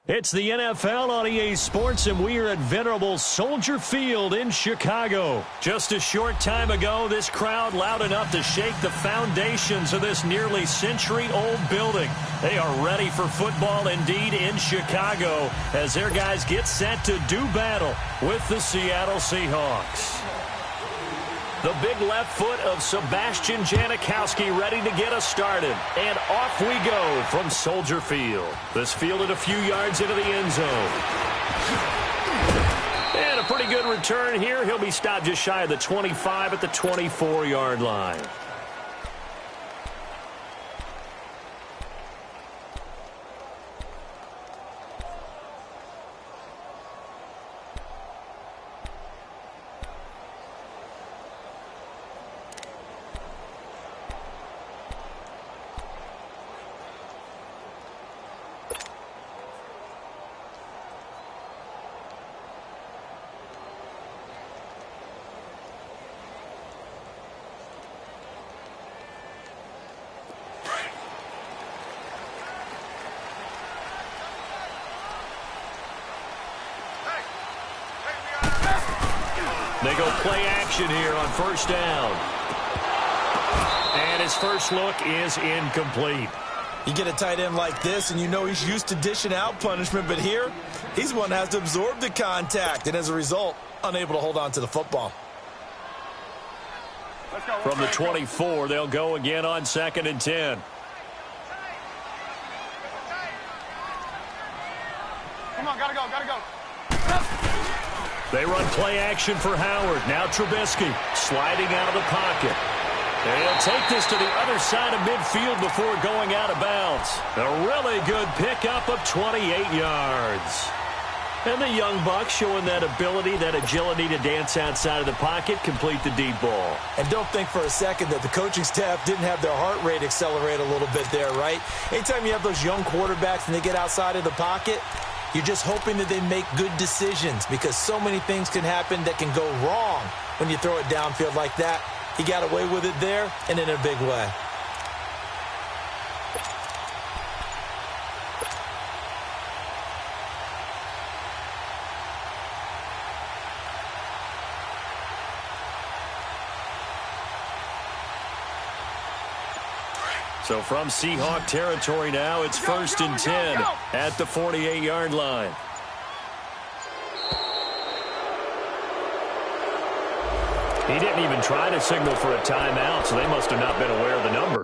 It's the NFL on EA Sports, and we are at venerable Soldier Field in Chicago. Just a short time ago, this crowd loud enough to shake the foundations of this nearly century-old building. They are ready for football indeed in Chicago as their guys get set to do battle with the Seattle Seahawks. The big left foot of Sebastian Janikowski ready to get us started. And off we go from Soldier Field. This fielded a few yards into the end zone. And a pretty good return here. He'll be stopped just shy of the 25 at the 24-yard line. They go play action here on first down. And his first look is incomplete. You get a tight end like this, and you know he's used to dishing out punishment, but here, he's one that has to absorb the contact, and as a result, unable to hold on to the football. From the 24, they'll go again on 2nd and 10. Come on, gotta go. They run play action for Howard. Now Trubisky sliding out of the pocket. They'll take this to the other side of midfield before going out of bounds. A really good pickup of 28 yards. And the young buck showing that ability, that agility to dance outside of the pocket, complete the deep ball. And don't think for a second that the coaching staff didn't have their heart rate accelerate a little bit there, right? Anytime you have those young quarterbacks and they get outside of the pocket, you're just hoping that they make good decisions because so many things can happen that can go wrong when you throw it downfield like that. He got away with it there and in a big way. So from Seahawk territory now, it's 1st and 10 at the 48-yard line. He didn't even try to signal for a timeout, so they must have not been aware of the number.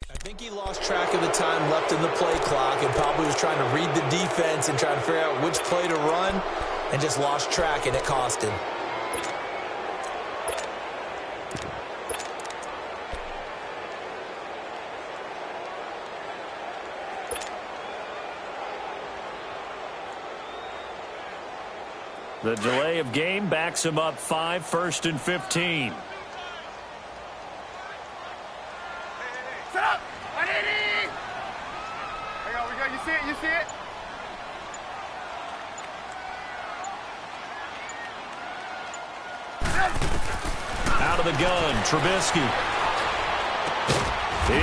I think he lost track of the time left in the play clock and probably was trying to read the defense and trying to figure out which play to run and just lost track, and it cost him. The delay of game backs him up 5, 1st and 15. Set up! There we go. You see it? Out of the gun, Trubisky.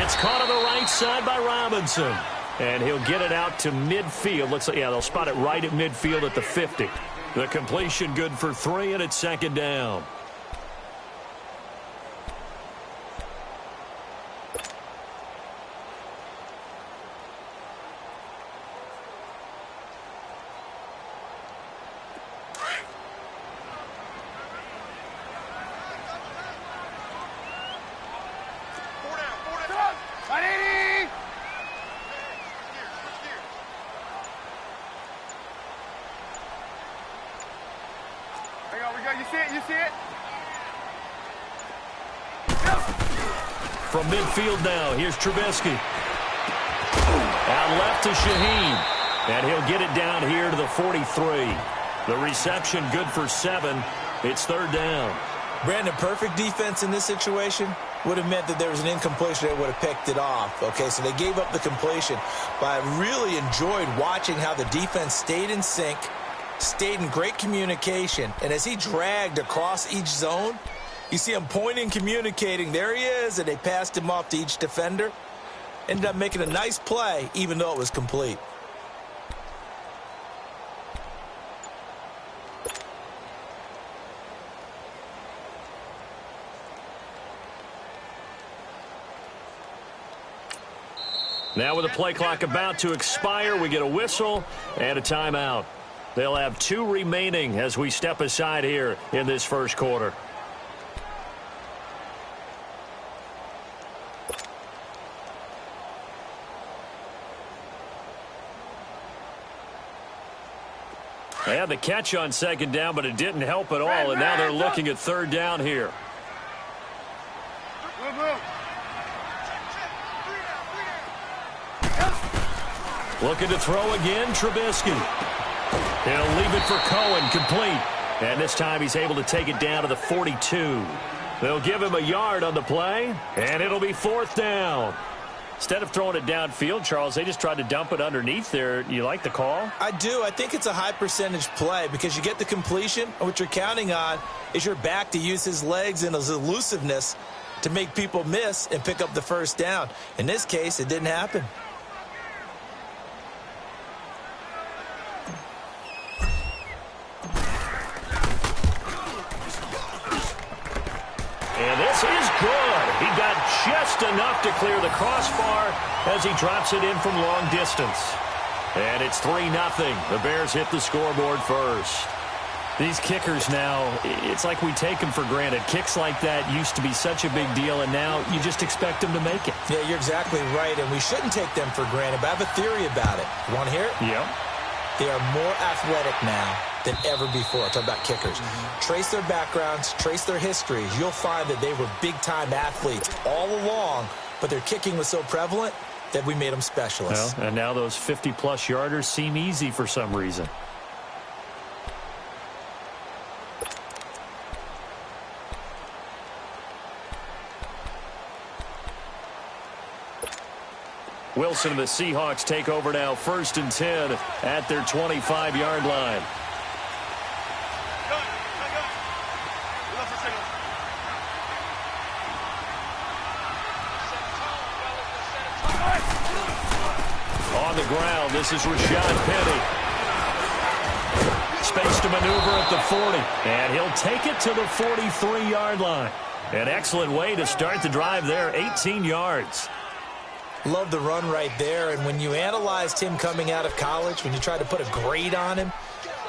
It's caught on the right side by Robinson. And he'll get it out to midfield. Looks like, yeah, they'll spot it right at midfield at the 50. The completion good for 3, and it's 2nd down. see it, you see it? From midfield now, here's Trubisky. Out left to Shaheen. And he'll get it down here to the 43. The reception good for 7. It's third down. Brandon, perfect defense in this situation would have meant that there was an incompletion. They would have picked it off. Okay, so they gave up the completion. But I really enjoyed watching how the defense stayed in sync, stayed in great communication. And as he dragged across each zone, you see him pointing, communicating. There he is, and they passed him off to each defender. Ended up making a nice play, even though it was complete. Now with the play clock about to expire, we get a whistle and a timeout. They'll have 2 remaining as we step aside here in this first quarter. They had the catch on second down, but it didn't help at all, and now they're looking at third down here. Looking to throw again, Trubisky. He'll leave it for Cohen, complete. And this time he's able to take it down to the 42. They'll give him a yard on the play, and it'll be fourth down. Instead of throwing it downfield, Charles, they just tried to dump it underneath there. You like the call? I do. I think it's a high-percentage play because you get the completion, and what you're counting on is your back to use his legs and his elusiveness to make people miss and pick up the first down. In this case, it didn't happen. And this is good. He got just enough to clear the crossbar as he drops it in from long distance. And it's 3-0. The Bears hit the scoreboard first. These kickers now, it's like we take them for granted. Kicks like that used to be such a big deal, and now you just expect them to make it. Yeah, you're exactly right, and we shouldn't take them for granted, but I have a theory about it. You want to hear it? Yeah. They are more athletic now than ever before. Talk about kickers. Trace their backgrounds, trace their histories. You'll find that they were big-time athletes all along, but their kicking was so prevalent that we made them specialists. Well, and now those 50-plus yarders seem easy for some reason. Wilson and the Seahawks take over now, 1st and 10 at their 25-yard line. On the ground, this is Rashad Penny. Space to maneuver at the 40, and he'll take it to the 43-yard line. An excellent way to start the drive there, 18 yards. Love the run right there, and when you analyzed him coming out of college, when you tried to put a grade on him,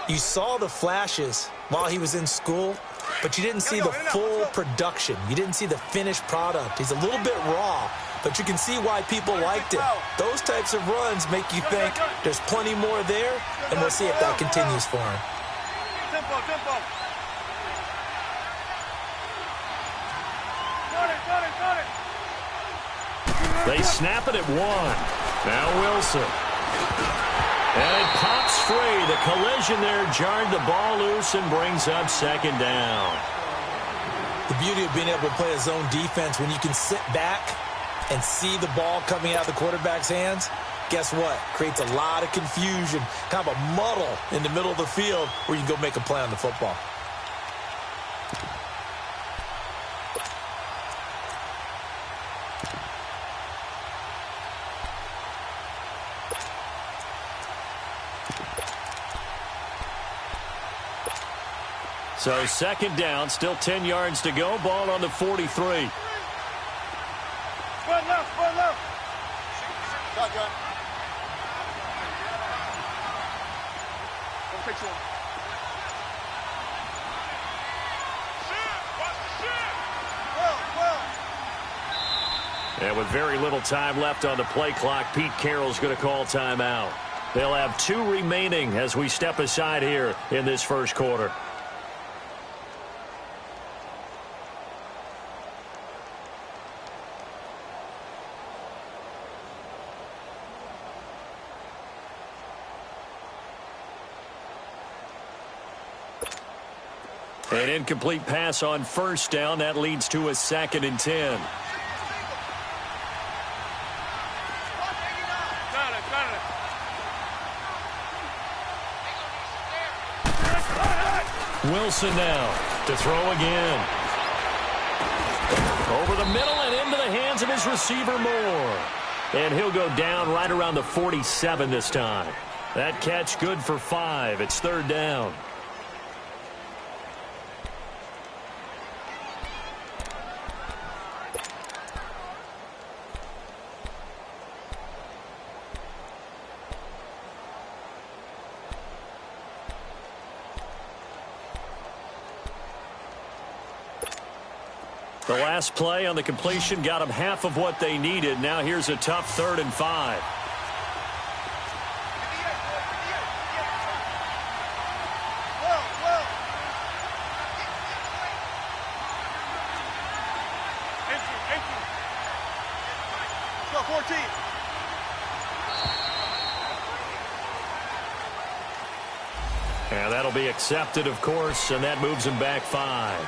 you saw the flashes while he was in school, but you didn't see the full production. You didn't see the finished product. He's a little bit raw, but you can see why people liked it. Those types of runs make you think there's plenty more there, and we'll see if that continues for him. Tempo. Got it. They snap it at 1. Now Wilson. And it pops free. The collision there jarred the ball loose and brings up second down. The beauty of being able to play a zone defense, when you can sit back and see the ball coming out of the quarterback's hands, guess what? Creates a lot of confusion, kind of a muddle in the middle of the field where you can go make a play on the football. So second down, still 10 yards to go. Ball on the 43. Spread left. Shotgun. Don't take one. And with very little time left on the play clock, Pete Carroll's going to call timeout. They'll have 2 remaining as we step aside here in this first quarter. An incomplete pass on first down. That leads to a 2nd and 10. Wilson now to throw again. Over the middle and into the hands of his receiver Moore. And he'll go down right around the 47 this time. That catch good for 5. It's 3rd down. The last play on the completion got them half of what they needed. Now here's a tough 3rd and 5. Go, 14. And that'll be accepted, of course, and that moves them back 5.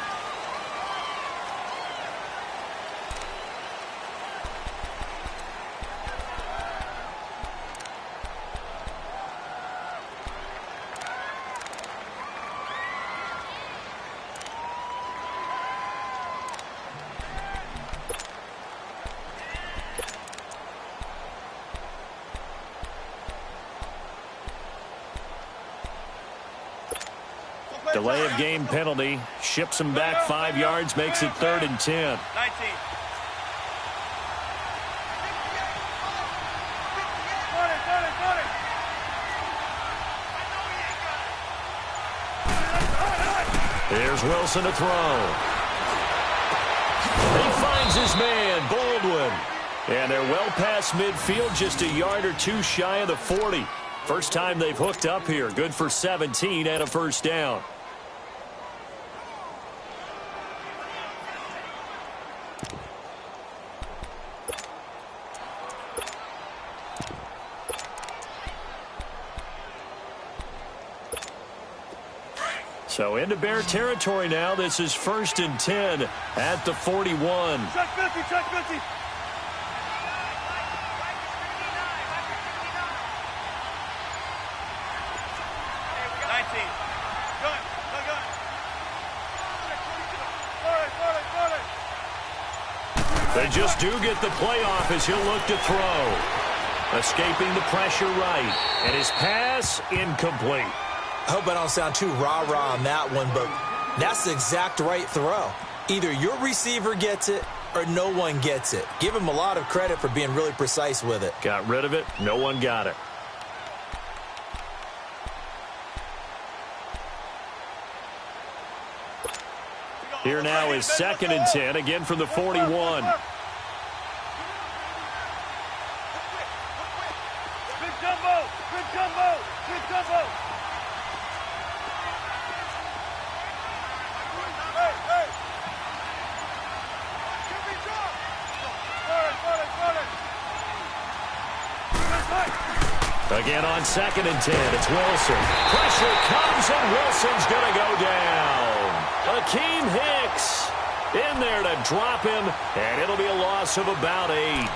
Delay of game penalty. Ships him back 5 yards. Makes it 3rd and 10. 19. Here's Wilson to throw. He finds his man, Baldwin. And they're well past midfield, just a yard or two shy of the 40. First time they've hooked up here. Good for 17 and a 1st down. So into Bear territory now. This is 1st and 10 at the 41. Check 50, check 50. They just do get the playoff as he'll look to throw. Escaping the pressure right. And his pass incomplete. I hope I don't sound too rah-rah on that one, but that's the exact right throw. Either your receiver gets it or no one gets it. Give him a lot of credit for being really precise with it. Got rid of it. No one got it. Here now is 2nd and 10, again from the 41. Big jumbo, big jumbo, big jumbo. Hey, hey. Give me jump. Again on 2nd and 10, it's Wilson. Pressure comes and Wilson's going to go down. Akeem Hicks in there to drop him, and it'll be a loss of about 8.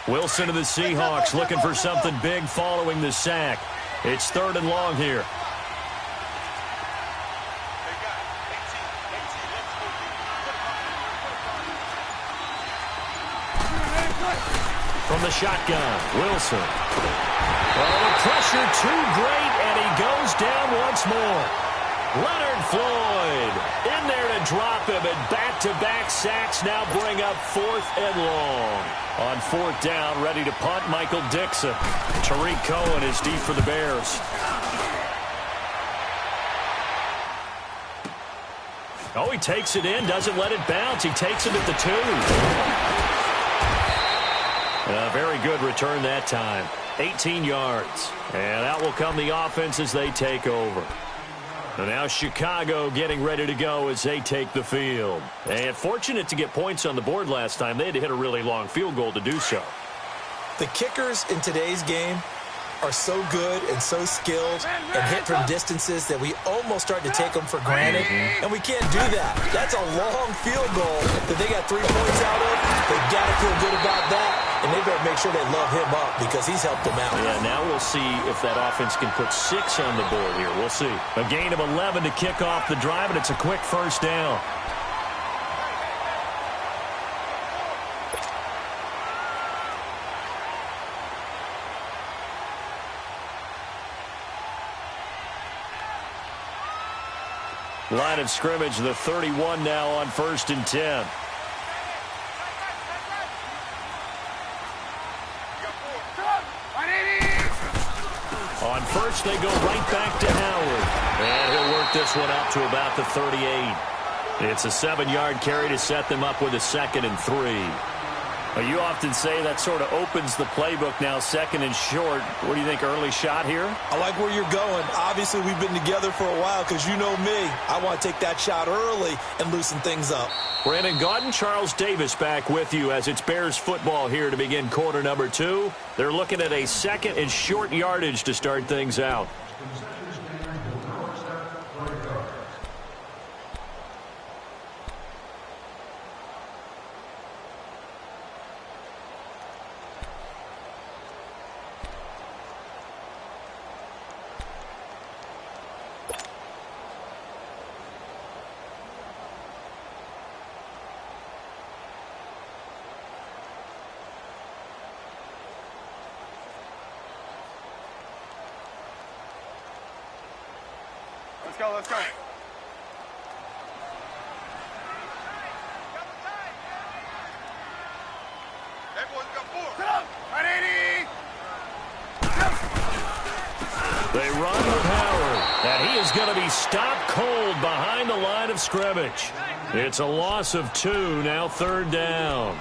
Wilson of the Seahawks looking for something big following the sack. It's 3rd and long here. From the shotgun, Wilson. Oh, the pressure too great, and he goes down once more. Leonard Floyd in there to drop him, and back-to-back sacks now bring up 4th and long. On 4th down, ready to punt, Michael Dixon. Tariq Cohen is deep for the Bears. Oh, he takes it in, doesn't let it bounce. He takes it at the 2. A very good return that time. 18 yards. And out will come the offense as they take over. And now Chicago getting ready to go as they take the field. And fortunate to get points on the board last time. They had to hit a really long field goal to do so. The kickers in today's game are so good and so skilled and hit from distances that we almost start to take them for granted, and we can't do that. That's a long field goal that they got 3 points out of. They got to feel good about that, and they better make sure they love him up because he's helped them out. Yeah, now we'll see if that offense can put 6 on the board here. We'll see. A gain of 11 to kick off the drive, and it's a quick first down. Line of scrimmage, the 31 now on 1st and 10. On first, they go right back to Howard. And he'll work this one out to about the 38. It's a 7-yard carry to set them up with a 2nd and 3. You often say that sort of opens the playbook now, 2nd and short. What do you think, early shot here? I like where you're going. Obviously, we've been together for a while because you know me. I want to take that shot early and loosen things up. Brandon Gaudin, Charles Davis back with you as it's Bears football here to begin quarter number 2. They're looking at a 2nd and short yardage to start things out. Let's go, let's go. Everyone's got 4. Sit up! 180! They run with Howard, and he is going to be stopped cold behind the line of scrimmage. It's a loss of 2, now 3rd down.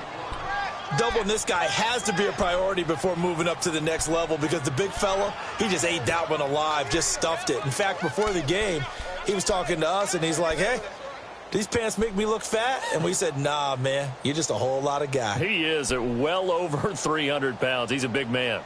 Doubling this guy has to be a priority before moving up to the next level because the big fella, he just ate that one alive, just stuffed it. In fact, before the game, he was talking to us, and he's like, hey, these pants make me look fat? And we said, nah, man, you're just a whole lot of guy. He is at well over 300 pounds. He's a big man.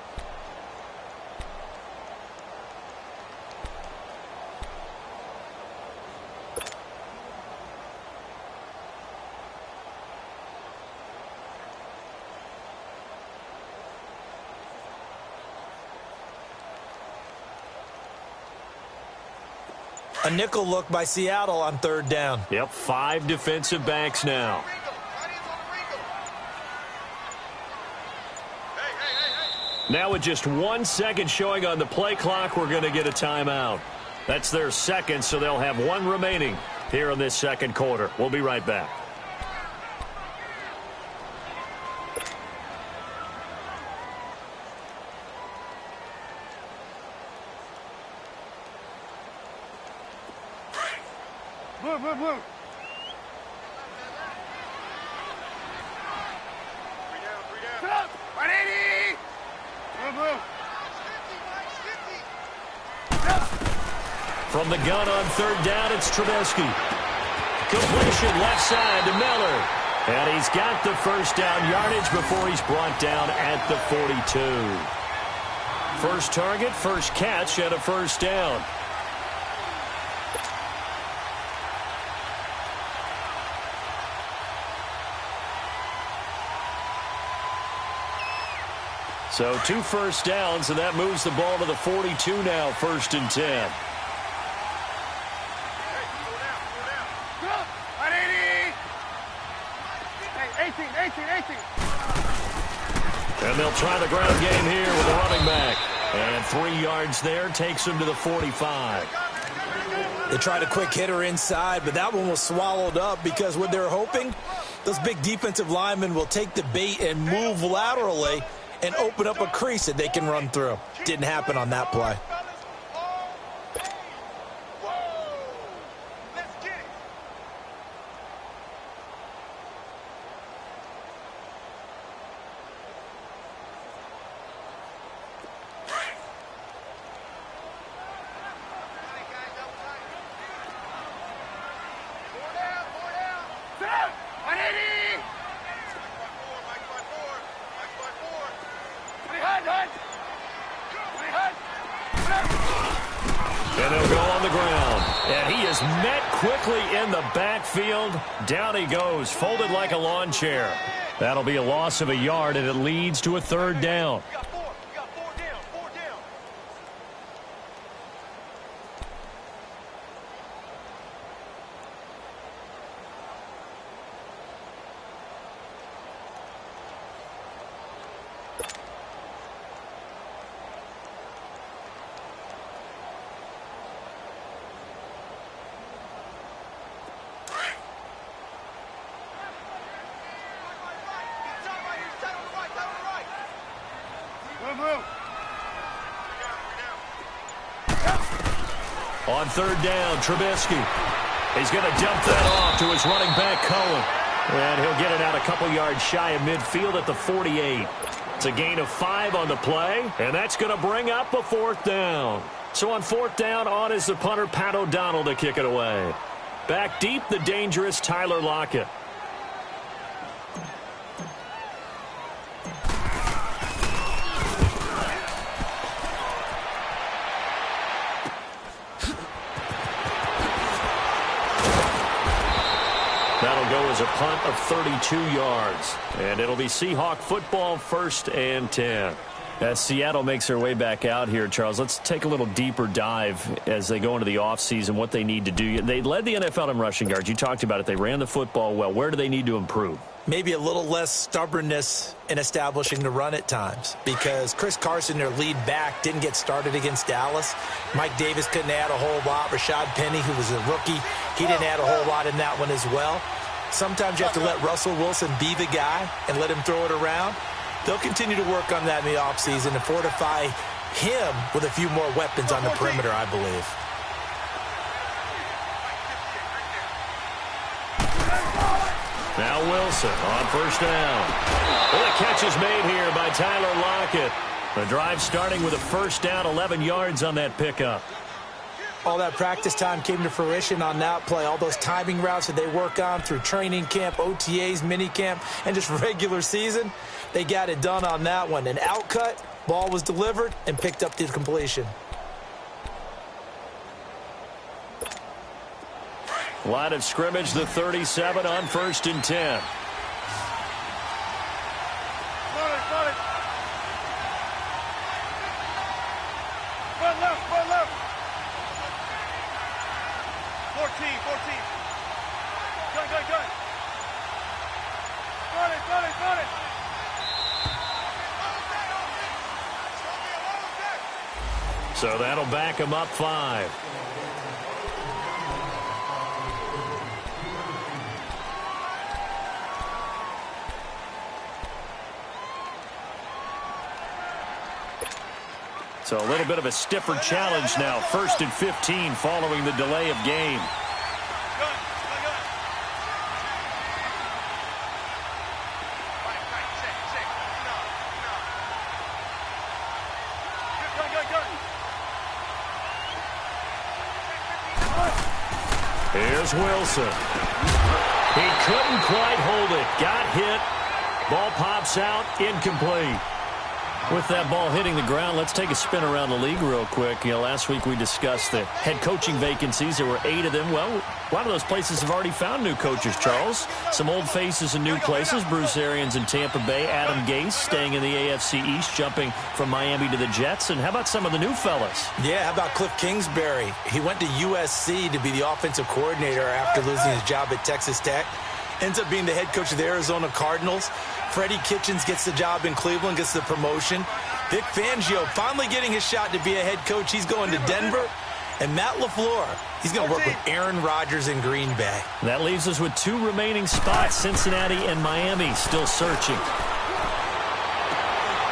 A nickel look by Seattle on 3rd down. Yep, 5 defensive backs now. Now with just 1 second showing on the play clock, we're going to get a timeout. That's their 2nd, so they'll have 1 remaining here in this 2nd quarter. We'll be right back. Blue, blue, blue. 3 down, 3 down. Sit up! 180! Blue, blue. From the gun on 3rd down, it's Trubisky. Completion left side to Miller. And he's got the 1st down yardage before he's brought down at the 42. First target, first catch, and a 1st down. So 2 1st downs, and that moves the ball to the 42 now, 1st and 10. And they'll try the ground game here with a running back. And 3 yards there takes him to the 45. They tried a quick hitter inside, but that one was swallowed up because what they're hoping, those big defensive linemen will take the bait and move laterally and open up a crease that they can run through. Didn't happen on that play. He's met quickly in the backfield. Down he goes, folded like a lawn chair. That'll be a loss of a yard, and it leads to a third down. On third down, Trubisky. He's going to dump that off to his running back, Cohen. And he'll get it out a couple yards shy of midfield at the 48. It's a gain of 5 on the play, and that's going to bring up a fourth down. So on fourth down, on is the punter, Pat O'Donnell, to kick it away. Back deep, the dangerous Tyler Lockett. That'll go as a punt of 32 yards. And it'll be Seahawk football, 1st and 10. As Seattle makes their way back out here, Charles, let's take a little deeper dive as they go into the offseason, what they need to do. They led the NFL in rushing yards. You talked about it. They ran the football well. Where do they need to improve? Maybe a little less stubbornness in establishing the run at times, because Chris Carson, their lead back, didn't get started against Dallas. Mike Davis couldn't add a whole lot. Rashad Penny, who was a rookie, he didn't add a whole lot in that one as well. Sometimes you have to let Russell Wilson be the guy and let him throw it around. They'll continue to work on that in the offseason and fortify him with a few more weapons on the perimeter, I believe. Now Wilson on first down. Well, the catch is made here by Tyler Lockett. The drive starting with a first down, 11 yards on that pickup. All that practice time came to fruition on that play. All those timing routes that they work on through training camp, OTAs, minicamp, and just regular season, they got it done on that one. An outcut, ball was delivered, and picked up the completion. Line of scrimmage, the 37 on 1st and 10. So that'll back him up 5. So a little bit of a stiffer challenge now. 1st and 15 following the delay of game. Here's Wilson. He couldn't quite hold it. Got hit. Ball pops out. Incomplete. With that ball hitting the ground, let's take a spin around the league real quick. You know, last week we discussed the head coaching vacancies. There were 8 of them. Well, a lot of those places have already found new coaches, Charles. Some old faces in new places. Bruce Arians in Tampa Bay. Adam Gase staying in the AFC East, jumping from Miami to the Jets. And how about some of the new fellas? Yeah, how about Cliff Kingsbury? He went to USC to be the offensive coordinator after losing his job at Texas Tech. Ends up being the head coach of the Arizona Cardinals. Freddie Kitchens gets the job in Cleveland, gets the promotion. Vic Fangio finally getting his shot to be a head coach. He's going to Denver. And Matt LaFleur, he's going to work with Aaron Rodgers in Green Bay. That leaves us with 2 remaining spots, Cincinnati and Miami, still searching.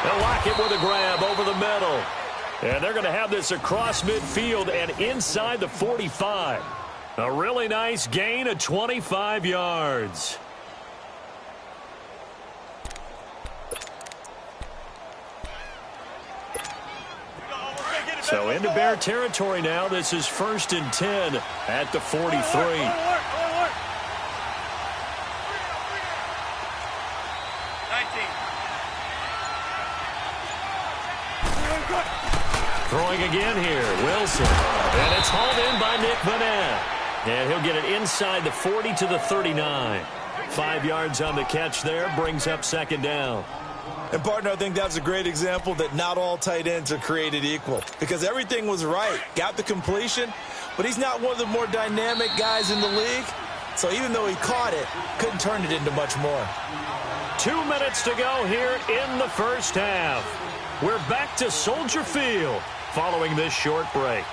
They'll lock it with a grab over the middle. And they're going to have this across midfield and inside the 45. A really nice gain of 25 yards. So into Bear territory now. This is 1st and 10 at the 43. Throwing again here, Wilson. And it's hauled in by Nick Vanette. And he'll get it inside the 40 to the 39. 5 yards on the catch there, brings up second down. And, partner, I think that's a great example that not all tight ends are created equal because everything was right. Got the completion, but he's not one of the more dynamic guys in the league. So even though he caught it, couldn't turn it into much more. 2 minutes to go here in the first half. We're back to Soldier Field following this short break.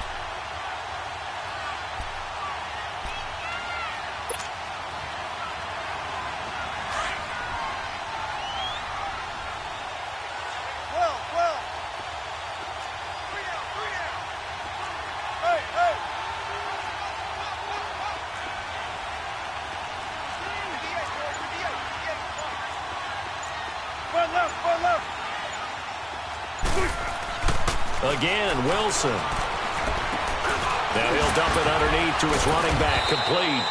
Again, Wilson. Now he'll dump it underneath to his running back, complete.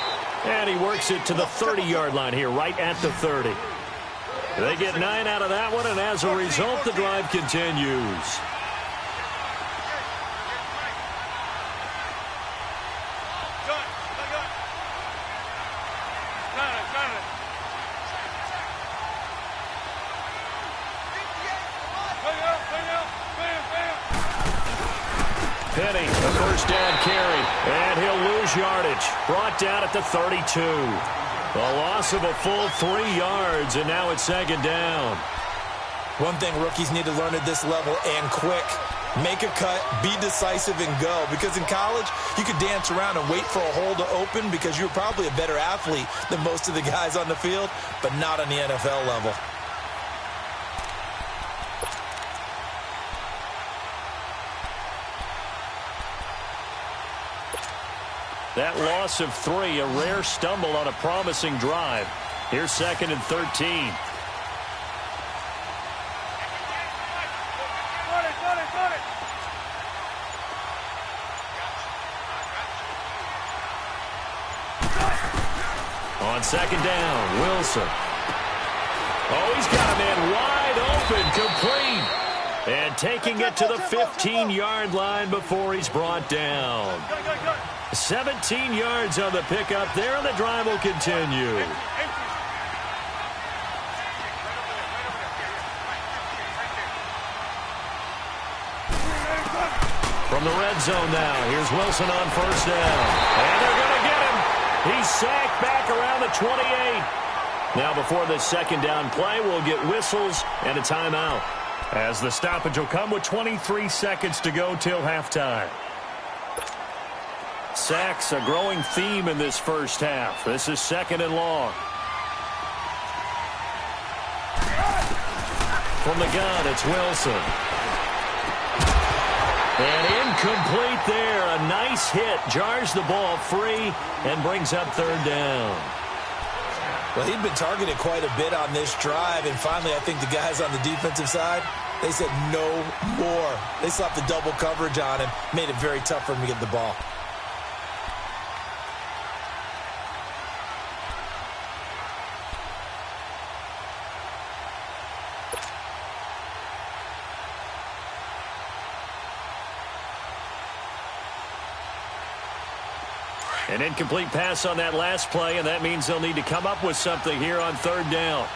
And he works it to the 30-yard line here, right at the 30. They get 9 out of that one, and as a result, the drive continues. Penny, the first down carry, and he'll lose yardage. Brought down at the 32. A loss of a full 3 yards, and now it's second down. One thing rookies need to learn at this level, and quick. Make a cut, be decisive, and go. Because in college, you could dance around and wait for a hole to open because you're probably a better athlete than most of the guys on the field, but not on the NFL level. That loss of 3, a rare stumble on a promising drive. Here's second and 13. On second down, Wilson. Oh, he's got a man wide open, complete. And taking it to the 15-yard line before he's brought down. 17 yards on the pickup there, and the drive will continue. From the red zone now, here's Wilson on first down. And they're going to get him. He's sacked back around the 28. Now before this second down play, we'll get whistles and a timeout, as the stoppage will come with 23 seconds to go till halftime. Sacks, a growing theme in this first half. This is second and long. From the gun, it's Wilson. And incomplete there. A nice hit. Jars the ball free and brings up third down. Well, he'd been targeted quite a bit on this drive, and finally I think the guys on the defensive side, they said no more. They slapped the double coverage on him, made it very tough for him to get the ball. An incomplete pass on that last play, and that means they'll need to come up with something here on third down.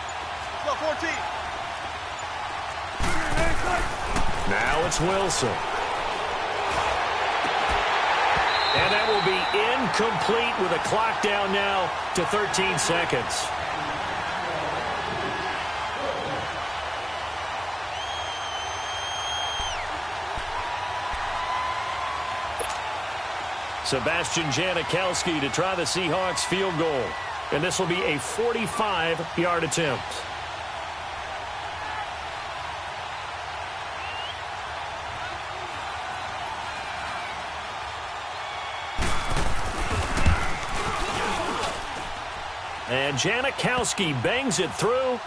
Now it's Wilson. And that will be incomplete with a clock down now to 13 seconds. Sebastian Janikowski to try the Seahawks field goal. And this will be a 45-yard attempt. And Janikowski bangs it through,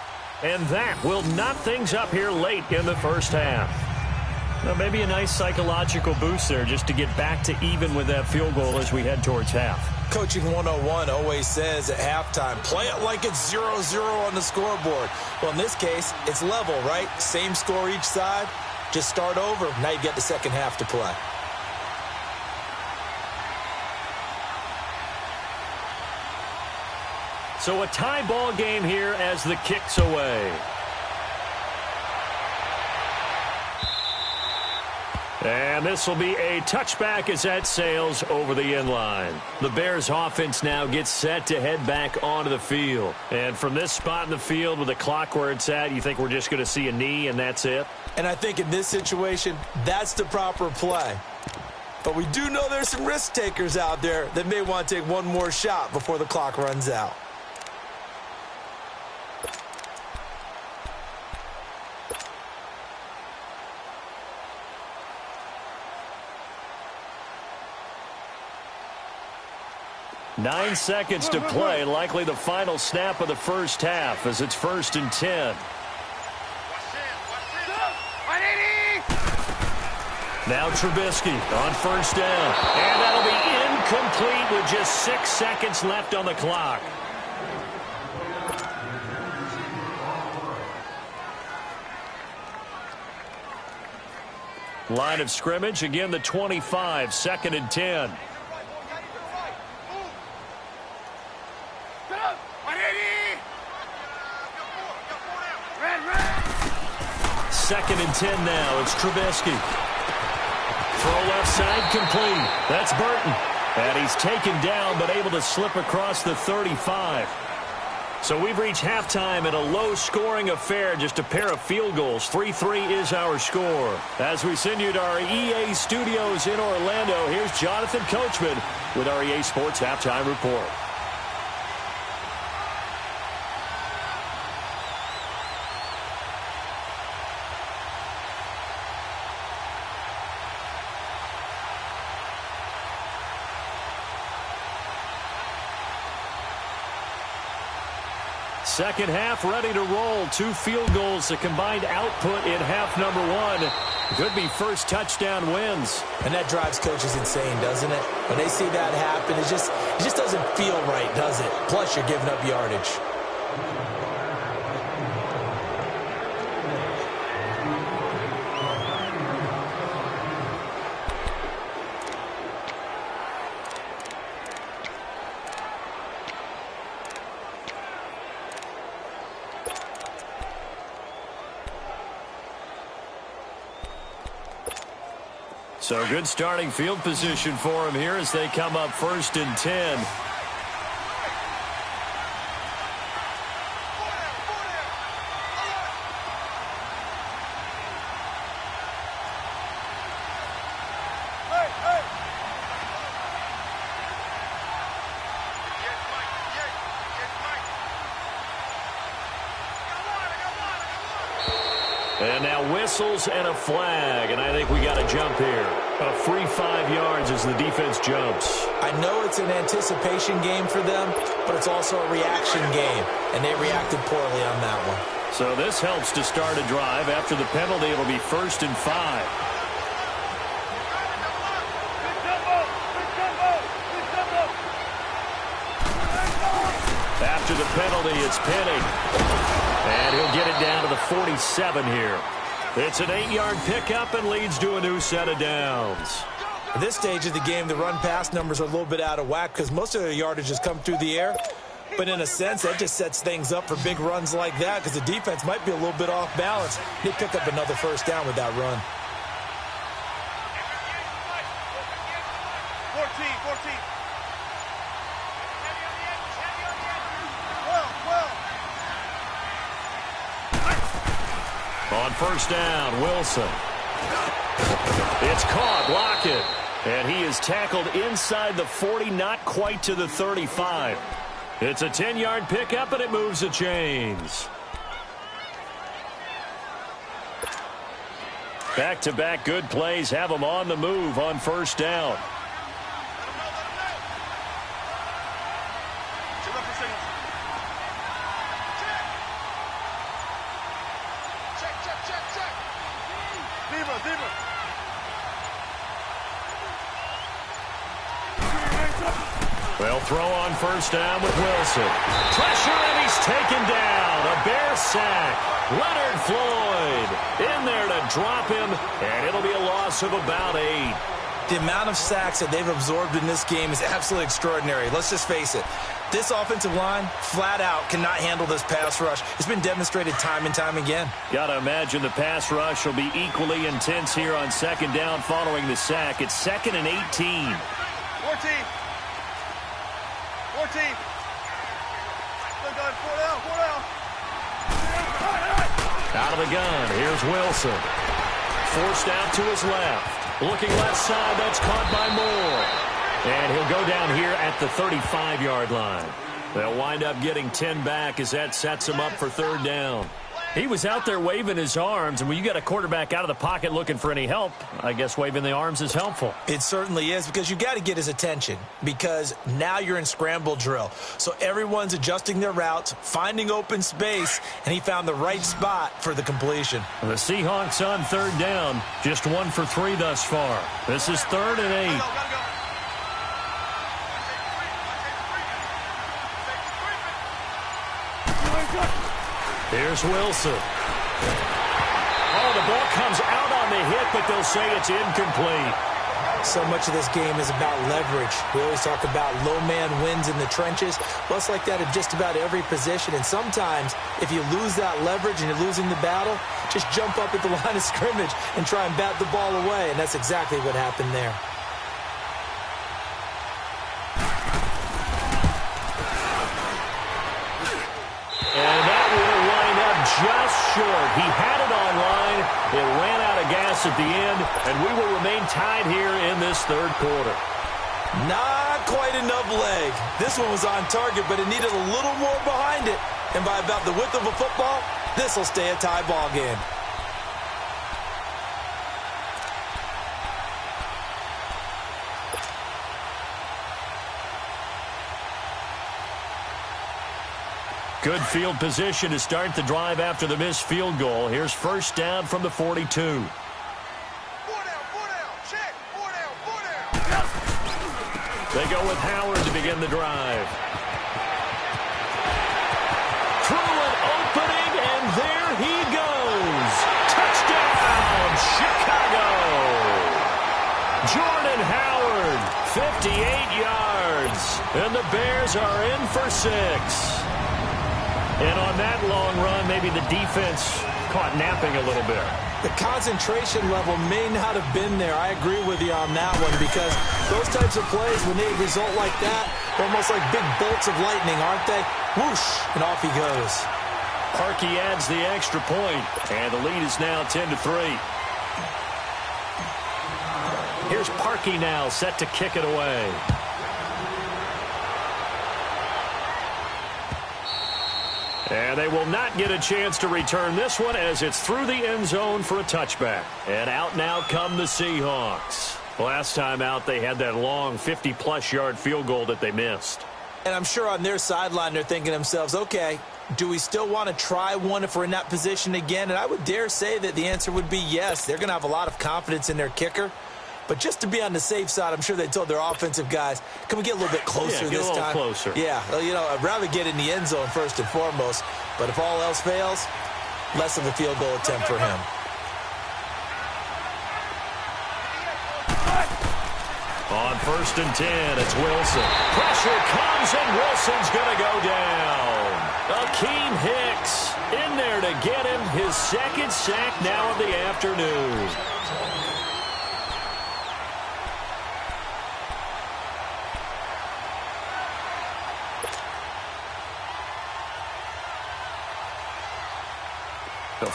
and that will knot things up here late in the first half. Well, maybe a nice psychological boost there just to get back to even with that field goal as we head towards half. Coaching 101 always says at halftime, play it like it's 0-0 on the scoreboard. Well, in this case, it's level, right? Same score each side. Just start over. Now you get the second half to play. So a tie ball game here as the kick's away. And this will be a touchback as that sails over the end line. The Bears offense now gets set to head back onto the field. And from this spot in the field with the clock where it's at, you think we're just going to see a knee and that's it? And I think in this situation, that's the proper play. But we do know there's some risk takers out there that may want to take one more shot before the clock runs out. Nine seconds to play, likely the final snap of the first half as it's 1st and 10. Now Trubisky on 1st down. And that'll be incomplete with just 6 seconds left on the clock. Line of scrimmage, again the 25, 2nd and 10. 2nd and 10 now. It's Trubisky. Throw left side complete. That's Burton. And he's taken down but able to slip across the 35. So we've reached halftime in a low-scoring affair, just a pair of field goals. 3-3 is our score. As we send you to our EA studios in Orlando, here's Jonathan Coachman with our EA Sports Halftime Report. Second half ready to roll. 2 field goals, the combined output in half number 1. Could be first touchdown wins. And that drives coaches insane, doesn't it? When they see that happen, it just doesn't feel right, does it? Plus, you're giving up yardage. So good starting field position for him here as they come up 1st and 10. And now whistles and a flag, and I think we got a jump here. A free 5 yards as the defense jumps. I know it's an anticipation game for them, but it's also a reaction game, and they reacted poorly on that one. So this helps to start a drive. After the penalty, it'll be 1st and 5. After the penalty, it's Penny. And he'll get it down to the 47 here. It's an 8-yard pickup and leads to a new set of downs. At this stage of the game, the run-pass numbers are a little bit out of whack because most of their yardage has come through the air. But in a sense, that just sets things up for big runs like that because the defense might be a little bit off balance. They pick up another first down with that run. 14. On 1st down, Wilson. It's caught, Lockett. And he is tackled inside the 40, not quite to the 35. It's a 10-yard pickup, and it moves the chains. Back-to-back good plays have them on the move on 1st down. Well, throw on 1st down with Wilson. Pressure, and he's taken down. A Bear sack. Leonard Floyd in there to drop him, and it'll be a loss of about 8. The amount of sacks that they've absorbed in this game is absolutely extraordinary. Let's just face it. This offensive line, flat out, cannot handle this pass rush. It's been demonstrated time and time again. Got to imagine the pass rush will be equally intense here on second down following the sack. It's 2nd and 18. 14. Good, good. 4 down, 4 down. Out of the gun, here's Wilson. Forced out to his left. Looking left side, that's caught by Moore. And he'll go down here at the 35-yard line. They'll wind up getting 10 back as that sets him up for third down. He was out there waving his arms, and when you got a quarterback out of the pocket looking for any help, I guess waving the arms is helpful. It certainly is, because you got to get his attention, because now you're in scramble drill. So everyone's adjusting their routes, finding open space, and he found the right spot for the completion. The Seahawks on third down, just 1 for 3 thus far. This is 3rd and 8. Gotta go. Here's Wilson. Oh, the ball comes out on the hit, but they'll say it's incomplete. So much of this game is about leverage. We always talk about low man wins in the trenches. Well, it's like that at just about every position. And sometimes, if you lose that leverage and you're losing the battle, just jump up at the line of scrimmage and try and bat the ball away. And that's exactly what happened there. And that will wind up just short. He had it on line. It ran out of gas at the end, and we will remain tied here in this third quarter. Not quite enough leg. This one was on target, but it needed a little more behind it. And by about the width of a football, this will stay a tie ball game. Good field position to start the drive after the missed field goal. Here's first down from the 42. 4 down, 4 down. Check. 4 down, 4 down. They go with Howard to begin the drive. Through an opening, and there he goes. Touchdown, Chicago. Jordan Howard, 58 yards. And the Bears are in for 6. And on that long run, maybe the defense caught napping a little bit. The concentration level may not have been there. I agree with you on that one, because those types of plays, when they result like that, they're almost like big bolts of lightning, aren't they? Whoosh, and off he goes. Parkey adds the extra point, and the lead is now 10-3. Here's Parkey now, set to kick it away. And they will not get a chance to return this one, as it's through the end zone for a touchback. And out now come the Seahawks. Last time out, they had that long 50-plus yard field goal that they missed. And I'm sure on their sideline they're thinking to themselves, okay, do we still want to try one if we're in that position again? And I would dare say that the answer would be yes. They're going to have a lot of confidence in their kicker. But just to be on the safe side, I'm sure they told their offensive guys, can we get a little bit closer this time? Get a little closer. Yeah, well, you know, I'd rather get in the end zone first and foremost. But if all else fails, less of a field goal attempt for him. On 1st and 10, it's Wilson. Pressure comes, and Wilson's going to go down. Akeem Hicks in there to get him his second sack now of the afternoon.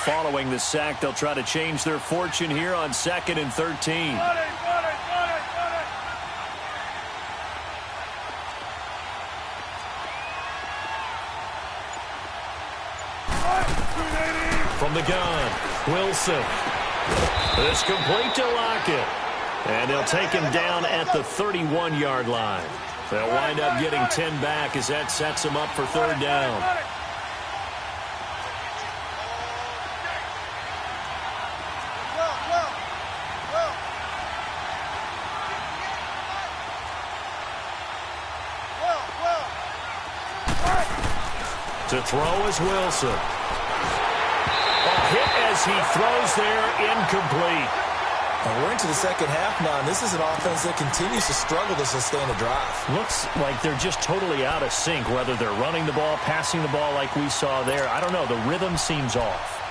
Following the sack, they'll try to change their fortune here on 2nd and 13. From the gun, Wilson. It's complete to Lockett. And they'll take him down at the 31-yard line. They'll wind up getting 10 back as that sets them up for third down. To throw is Wilson. A hit as he throws there, incomplete. And we're into the second half now, and this is an offense that continues to struggle to sustain a drive. Looks like they're just totally out of sync, whether they're running the ball, passing the ball like we saw there. I don't know. The rhythm seems off.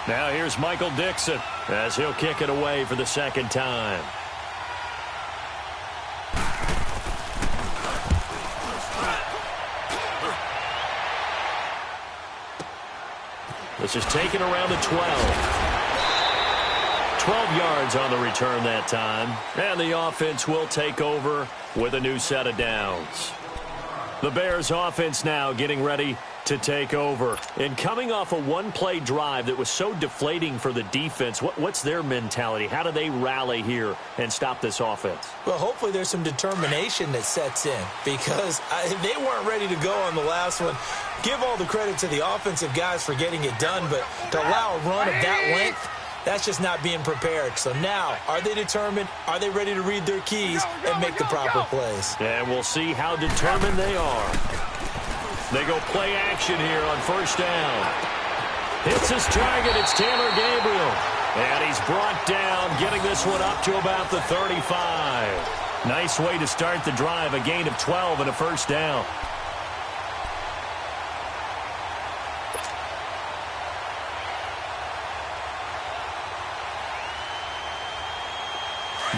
Now here's Michael Dixon as he'll kick it away for the second time. This is taken around the 12. 12 yards on the return that time. And the offense will take over with a new set of downs. The Bears offense now getting ready to take over. And coming off a one-play drive that was so deflating for the defense, what's their mentality? How do they rally here and stop this offense? Well, hopefully there's some determination that sets in because they weren't ready to go on the last one. Give all the credit to the offensive guys for getting it done, but to allow a run of that length, that's just not being prepared. So now, are they determined? Are they ready to read their keys and make the proper plays? And we'll see how determined they are. They go play action here on first down. Hits his target. It's Taylor Gabriel. And he's brought down, getting this one up to about the 35. Nice way to start the drive. A gain of 12 and a first down.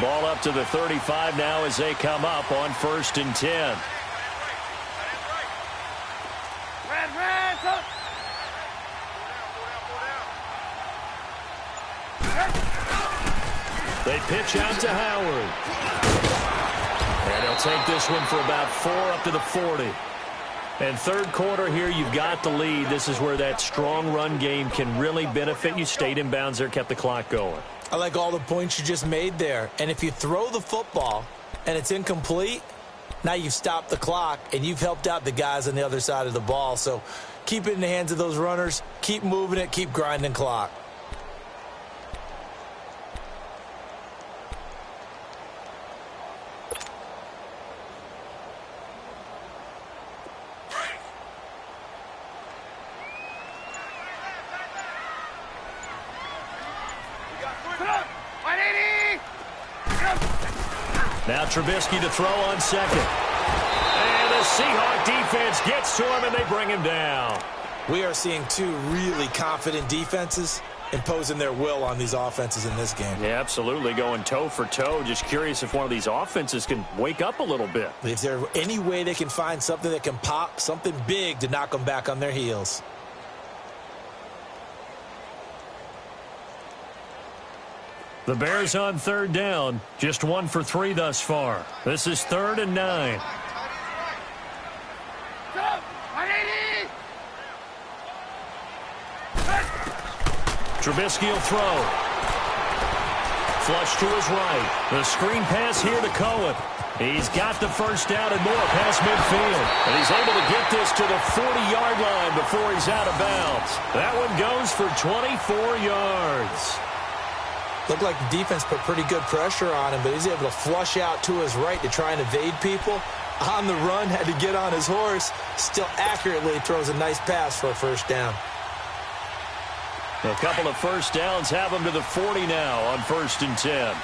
Ball up to the 35 now as they come up on 1st and 10. They pitch out to Howard. And he'll take this one for about 4 up to the 40. And third quarter here, you've got the lead. This is where that strong run game can really benefit you. Stayed in bounds there, kept the clock going. I like all the points you just made there. And if you throw the football and it's incomplete, now you've stopped the clock and you've helped out the guys on the other side of the ball. So keep it in the hands of those runners. Keep moving it. Keep grinding clock. Now Trubisky to throw on second. And the Seahawk defense gets to him, and they bring him down. We are seeing two really confident defenses imposing their will on these offenses in this game. Yeah, absolutely, going toe for toe. Just curious if one of these offenses can wake up a little bit. Is there any way they can find something that can pop, something big to knock them back on their heels? The Bears on third down, just 1 for 3 thus far. This is 3rd and 9. Trubisky will throw. Flush to his right. The screen pass here to Cohen. He's got the first down and more past midfield. And he's able to get this to the 40-yard line before he's out of bounds. That one goes for 24 yards. Looked like the defense put pretty good pressure on him, but he's able to flush out to his right to try and evade people. On the run, had to get on his horse. Still accurately throws a nice pass for a first down. A couple of first downs have him to the 40 now on 1st and 10.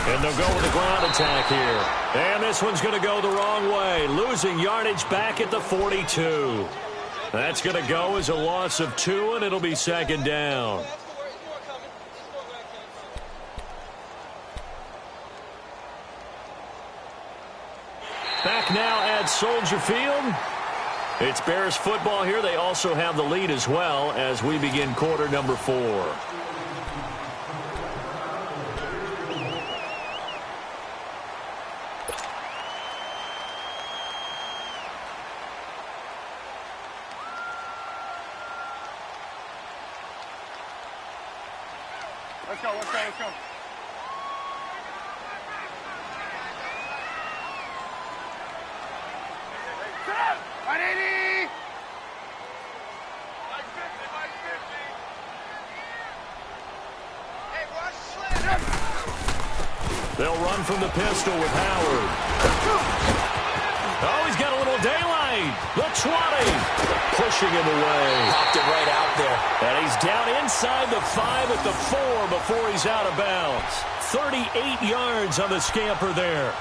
And they'll go with a ground attack here. And this one's going to go the wrong way. Losing yardage back at the 42. That's going to go as a loss of 2, and it'll be 2nd down. Back now at Soldier Field. It's Bears football here. They also have the lead as well as we begin quarter number 4. Let's go, let's go, let's go. Set up! 180! Mike 50, Mike 50. Hey, They'll run from the pistol with Howard. Oh, he's got a little daylight. The 20. Pushing him away. Popped it right out there. And he's down inside the 5 at the 4 before he's out of bounds. 38 yards on the scamper there.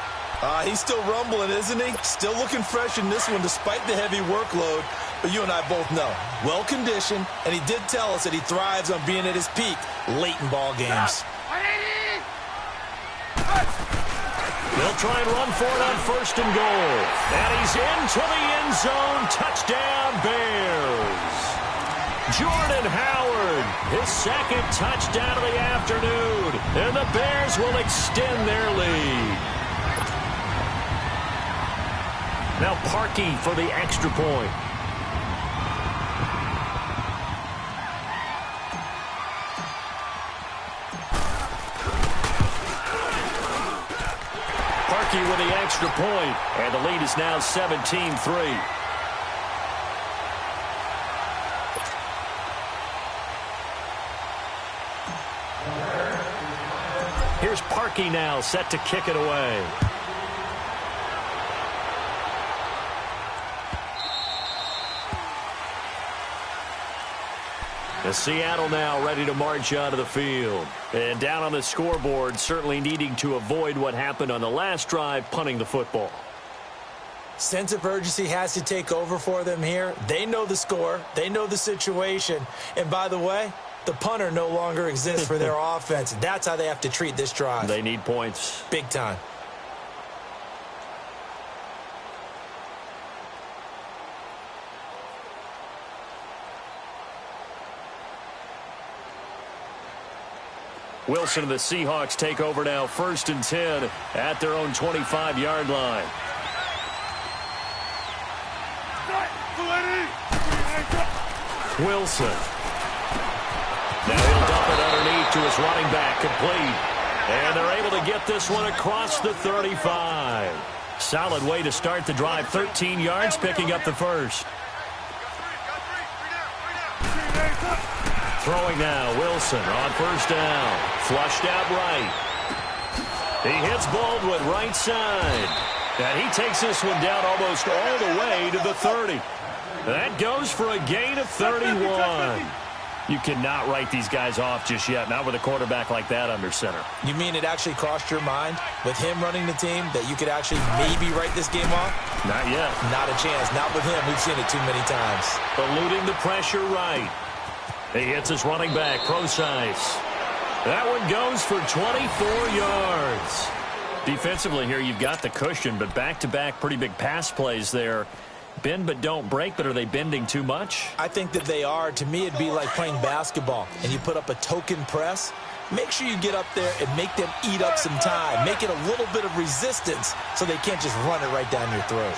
He's still rumbling, isn't he? Still looking fresh in this one despite the heavy workload. But you and I both know, well-conditioned, and he did tell us that he thrives on being at his peak late in ball games. They'll try and run for it on 1st and goal. And he's into the end zone. Touchdown, Bears. Jordan Howard, his 2nd touchdown of the afternoon. And the Bears will extend their lead. Now Parkey for the extra point. Parkey with the extra point, and the lead is now 17-3. Here's Parkey now, set to kick it away. Seattle now ready to march onto the field. And down on the scoreboard, certainly needing to avoid what happened on the last drive, punting the football. Sense of urgency has to take over for them here. They know the score. They know the situation. And by the way, the punter no longer exists for their offense. That's how they have to treat this drive. They need points. Big time. Wilson and the Seahawks take over now, 1st and 10 at their own 25-yard line. Wilson. Now he'll dump it underneath to his running back, complete. And they're able to get this one across the 35. Solid way to start the drive, 13 yards, picking up the 1st. Throwing now, Wilson on 1st down. Flushed out right. He hits Baldwin right side. And he takes this one down almost all the way to the 30. That goes for a gain of 31. You cannot write these guys off just yet, not with a quarterback like that under center. You mean it actually crossed your mind with him running the team that you could actually maybe write this game off? Not yet. Not a chance. Not with him. We've seen it too many times. Eluding the pressure right. He hits his running back, Procise. That one goes for 24 yards. Defensively here, you've got the cushion, but back-to-back pretty big pass plays there. Bend but don't break, but are they bending too much? I think that they are. To me, it'd be like playing basketball, and you put up a token press. Make sure you get up there and make them eat up some time. Make it a little bit of resistance so they can't just run it right down your throat.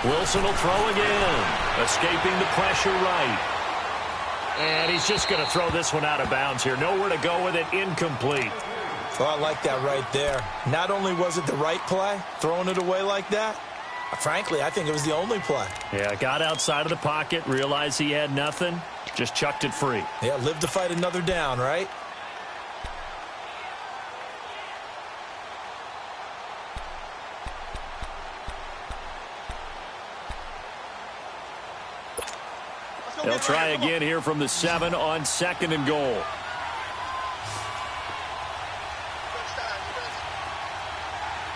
Wilson will throw again, escaping the pressure right. And he's just going to throw this one out of bounds here. Nowhere to go with it, incomplete. Oh, I like that right there. Not only was it the right play, throwing it away like that, frankly, I think it was the only play. Yeah, got outside of the pocket, realized he had nothing, just chucked it free. Yeah, live to fight another down, right? They'll try again here from the 7 on 2nd and goal.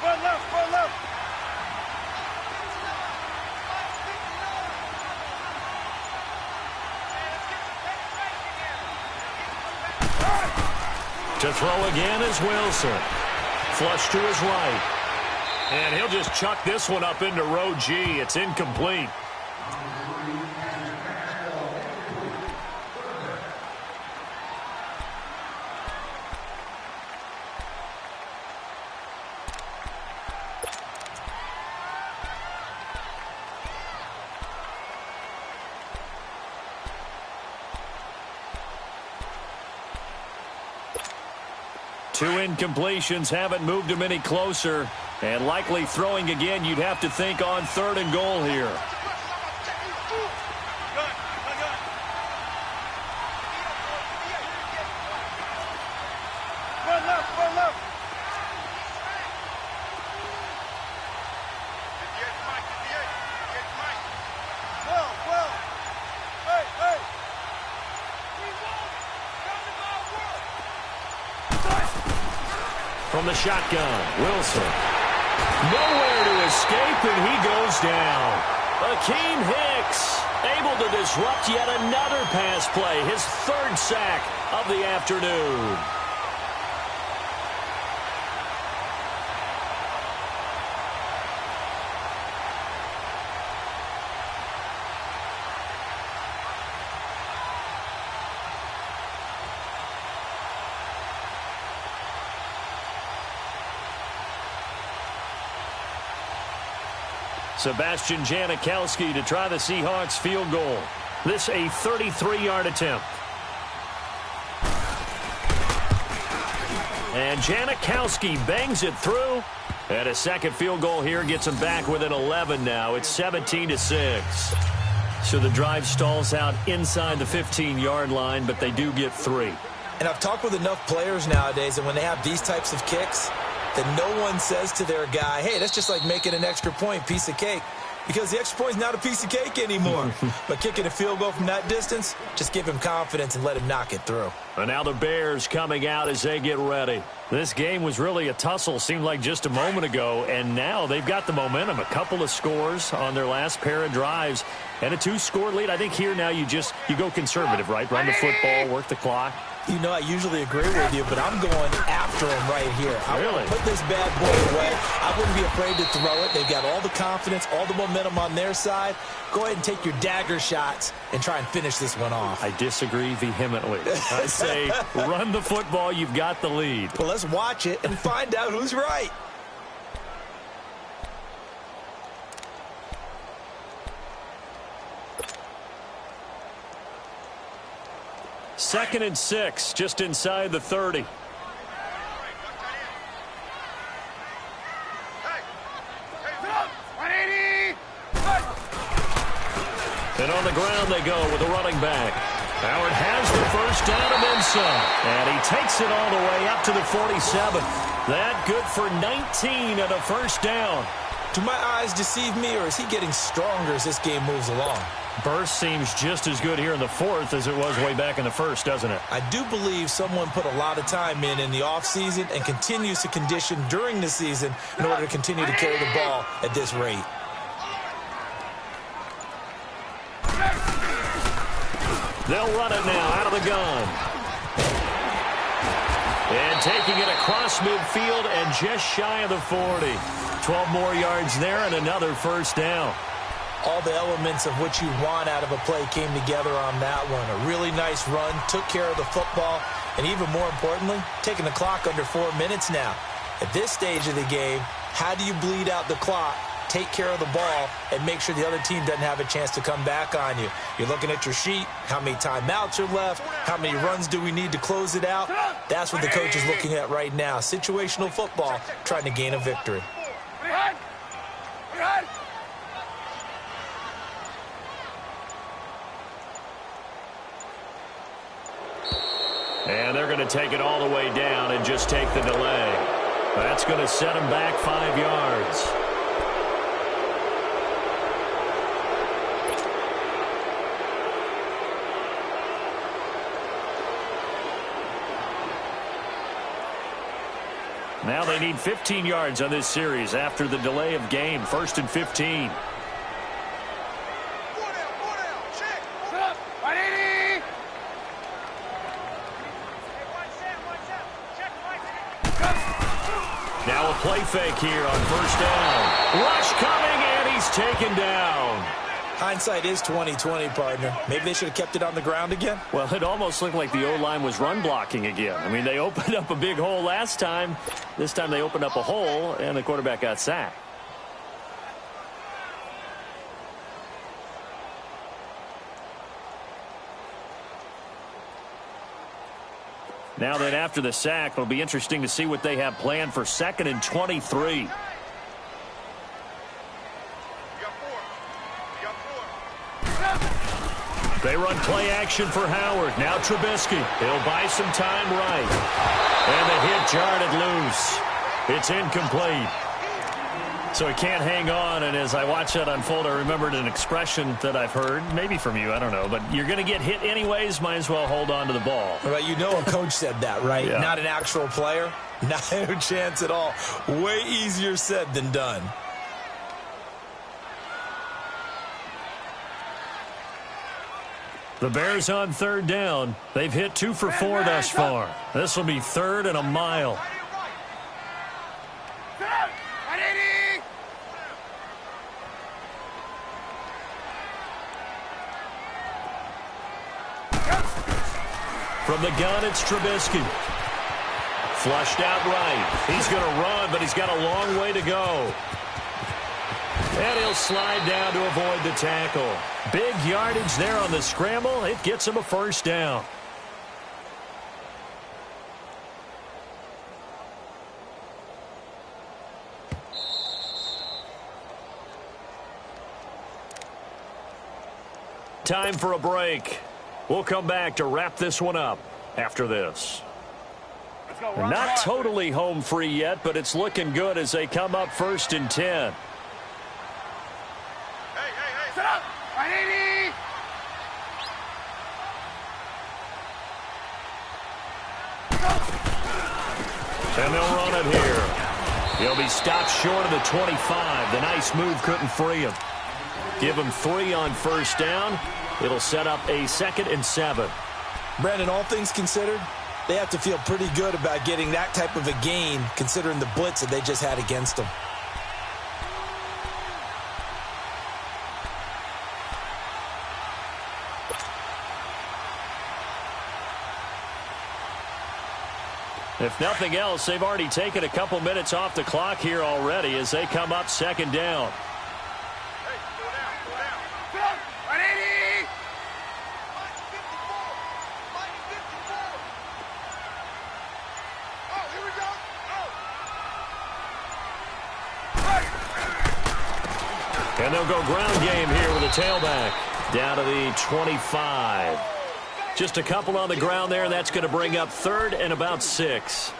Run left, run left. To throw again is Wilson. Flush to his right. And he'll just chuck this one up into row G. It's incomplete. Two incompletions haven't moved him any closer. And likely throwing again, you'd have to think on 3rd and goal here. from the shotgun. Wilson. Nowhere to escape, and he goes down. Akeem Hicks able to disrupt yet another pass play. His third sack of the afternoon. Sebastian Janikowski to try the Seahawks field goal. This a 33-yard attempt. And Janikowski bangs it through. And a second field goal here gets him back within 11 now. It's 17-6. So the drive stalls out inside the 15-yard line, but they do get 3. And I've talked with enough players nowadays, and when they have these types of kicks, that no one says to their guy, hey, that's just like making an extra point, piece of cake. Because the extra point is not a piece of cake anymore. But kicking a field goal from that distance, just give him confidence and let him knock it through. And now the Bears coming out as they get ready. This game was really a tussle, seemed like just a moment ago, and now they've got the momentum. A couple of scores on their last pair of drives and a 2-score lead. I think here now you go conservative, right? Run the football, work the clock. You know, I usually agree with you, but I'm going after him right here. I really want to put this bad boy away. I wouldn't be afraid to throw it. They've got all the confidence, all the momentum on their side. Go ahead and take your dagger shots and try and finish this one off. I disagree vehemently. I say run the football. You've got the lead. Well, let's watch it and find out who's right. Second and 6, just inside the 30. And on the ground they go with the running back. Howard has the first down and then some. And he takes it all the way up to the 47. That good for 19 and a first down. Do my eyes deceive me, or is he getting stronger as this game moves along? Burst seems just as good here in the fourth as it was way back in the first, doesn't it? I do believe someone put a lot of time in the offseason and continues to condition during the season in order to continue to carry the ball at this rate. They'll run it now out of the gun. And taking it across midfield and just shy of the 40. 12 more yards there and another first down. All the elements of what you want out of a play came together on that one. A really nice run, took care of the football, and even more importantly, taking the clock under 4 minutes now. At this stage of the game, how do you bleed out the clock, take care of the ball, and make sure the other team doesn't have a chance to come back on you? You're looking at your sheet, how many timeouts are left, how many runs do we need to close it out? That's what the coach is looking at right now. Situational football, trying to gain a victory. And they're going to take it all the way down and just take the delay. That's going to set him back 5 yards. Now they need 15 yards on this series after the delay of game. 1st and 15. Now a play fake here on first down. Rush coming, and he's taken down. Hindsight is 20/20, partner. Maybe they should have kept it on the ground again. Well, it almost looked like the O-line was run blocking again. I mean, they opened up a big hole last time. This time they opened up a hole, and the quarterback got sacked. Now then, after the sack, it'll be interesting to see what they have planned for 2nd and 23. They run play action for Howard. Now Trubisky. He'll buy some time right. And the hit jarred it loose. It's incomplete. So he can't hang on, and as I watch that unfold, I remembered an expression that I've heard, maybe from you, I don't know, but you're going to get hit anyways, might as well hold on to the ball. Right, you know a coach said that, right? Yeah. Not an actual player. Not a chance at all. Way easier said than done. The Bears on third down. They've hit 2 for 4 thus far. This will be 3rd and a mile. From the gun, it's Trubisky. Flushed out right. He's going to run, but he's got a long way to go. And he'll slide down to avoid the tackle. Big yardage there on the scramble. It gets him a first down. Time for a break. We'll come back to wrap this one up after this. They're not totally home free yet, but it's looking good as they come up 1st and 10. Hey, set up! 180! And they'll run it here. He'll be stopped short of the 25. The nice move couldn't free him. Give him 3 on first down. It'll set up a 2nd and 7. Brandon, all things considered, they have to feel pretty good about getting that type of a gain considering the blitz that they just had against them. If nothing else, they've already taken a couple minutes off the clock here already as they come up 2nd down. Hey, go down. Set up! 180! Oh, here we go. Oh. And they'll go ground game here with a tailback. Down to the 25. Just a couple on the ground there, and that's going to bring up 3rd and about 6.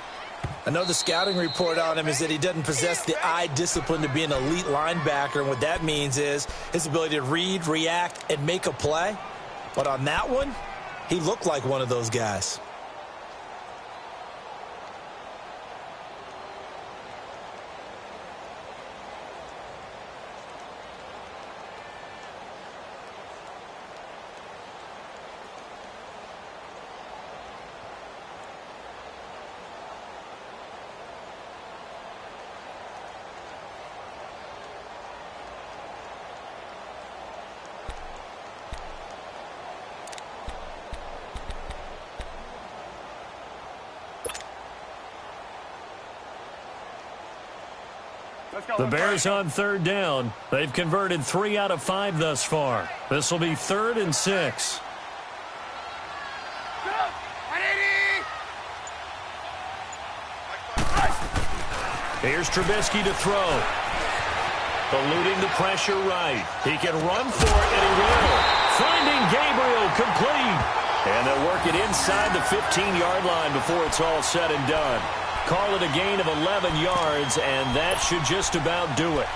I know the scouting report on him is that he doesn't possess the eye discipline to be an elite linebacker, and what that means is his ability to read, react, and make a play. But on that one, he looked like one of those guys. The Bears on 3rd down. They've converted 3 out of 5 thus far. This will be 3rd and 6. Here's Trubisky to throw. Eluding the pressure right. He can run for it, and he will. Finding Gabriel complete. And they'll work it inside the 15-yard line before it's all said and done. Call it a gain of 11 yards, and that should just about do it.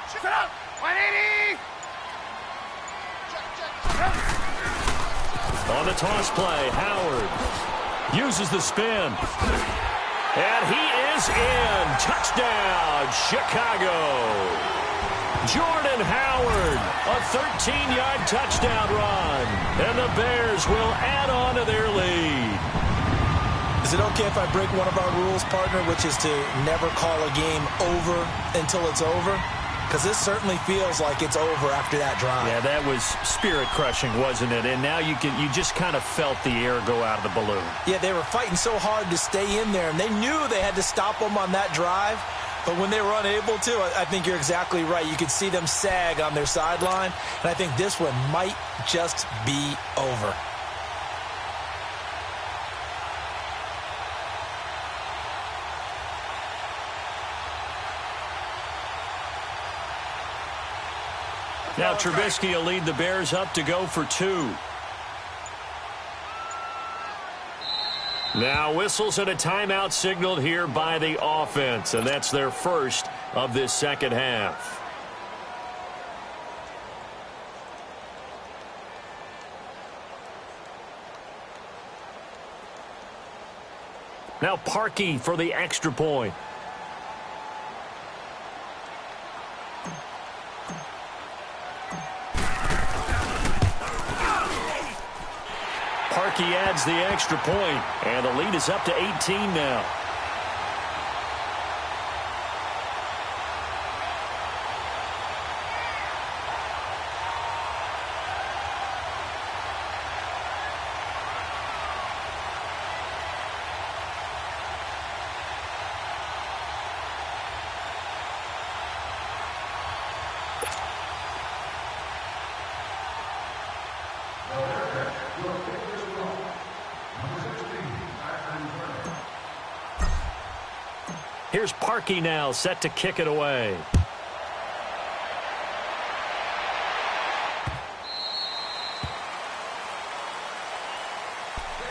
Set up! 180! On the toss play, Howard uses the spin. And he is in. Touchdown, Chicago. Jordan Howard, a 13-yard touchdown run. And the Bears will add on to their lead. Is it okay if I break one of our rules, partner, which is to never call a game over until it's over? because this certainly feels like it's over after that drive. Yeah, that was spirit-crushing, wasn't it? And now you just kind of felt the air go out of the balloon. Yeah, they were fighting so hard to stay in there, and they knew they had to stop them on that drive. But when they were unable to, I think you're exactly right. You could see them sag on their sideline, and I think this one might just be over. Now Trubisky will lead the Bears up to go for 2. Now whistles and a timeout signaled here by the offense, and that's their first of this second half. Now Parkey for the extra point. Parkey adds the extra point, and the lead is up to 18 now. Here's Parkey now, set to kick it away.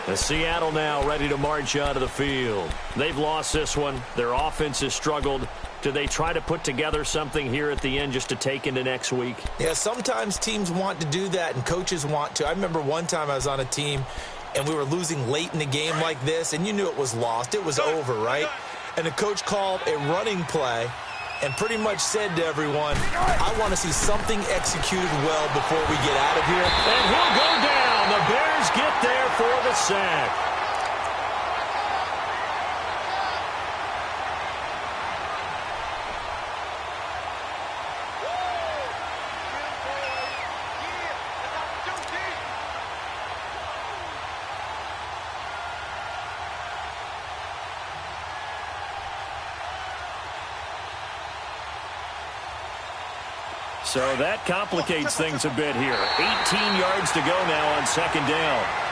The Seattle now ready to march out of the field. They've lost this one. Their offense has struggled. Do they try to put together something here at the end just to take into next week? Yeah, sometimes teams want to do that, and coaches want to. I remember one time I was on a team, and we were losing late in the game like this, and you knew it was lost. It was over, right? And the coach called a running play and pretty much said to everyone, I want to see something executed well before we get out of here. And he'll go down. The Bears get there for the sack. So that complicates things a bit here. 18 yards to go now on second down.